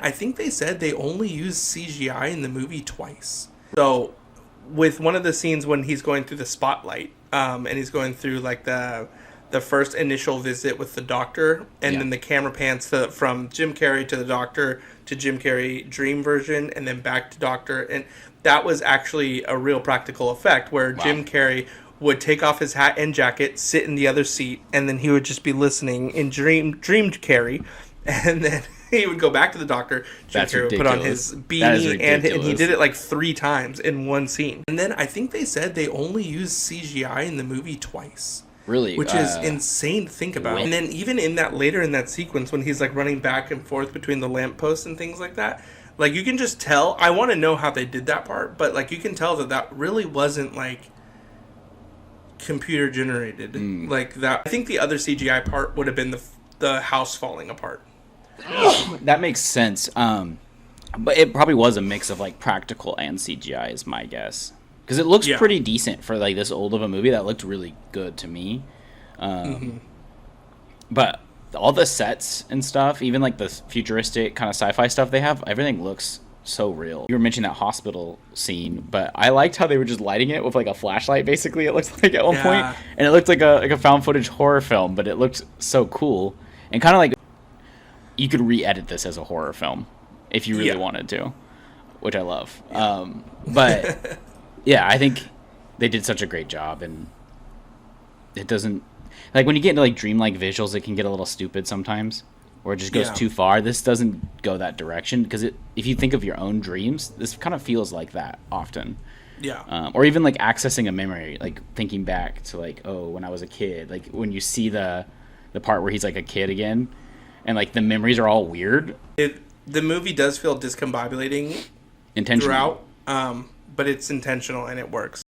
I think they said they only used CGI in the movie twice. So with one of the scenes when he's going through the spotlight, and he's going through like the first initial visit with the doctor, and then the camera pans from Jim Carrey to the doctor to Jim Carrey dream version, and then back to doctor, and that was actually a real practical effect where Jim Carrey would take off his hat and jacket, sit in the other seat, and then he would just be listening in dreamed Carrey, and then he would go back to the doctor. Jim Carrey would put on his beanie, and he did it like 3 times in one scene. And then I think they said they only used CGI in the movie twice. Really? Which is insane to think about. And then even in that later in that sequence when he's like running back and forth between the lampposts and things like that, like you can just tell. I want to know how they did that part, but like you can tell that really wasn't like computer generated. Like that. I think the other CGI part would have been the house falling apart. That makes sense. But it probably was a mix of like practical and CGI is my guess. Because it looks pretty decent for like this old of a movie. That looked really good to me. But all the sets and stuff, even like the futuristic kind of sci-fi stuff they have, everything looks so real. You were mentioning that hospital scene, but I liked how they were just lighting it with like a flashlight. Basically, it looks like at one point, and it looked like a found footage horror film. But it looked so cool and kind of like you could re-edit this as a horror film if you really wanted to, which I love. But yeah, I think they did such a great job, and it doesn't like when you get into like dreamlike visuals, it can get a little stupid sometimes, or it just goes too far. This doesn't go that direction because if you think of your own dreams, this kind of feels like that often. Yeah. Or even like accessing a memory, like thinking back to like, oh, when I was a kid, like when you see the part where he's like a kid again, and like the memories are all weird. The movie does feel discombobulating intentional throughout. But it's intentional and it works.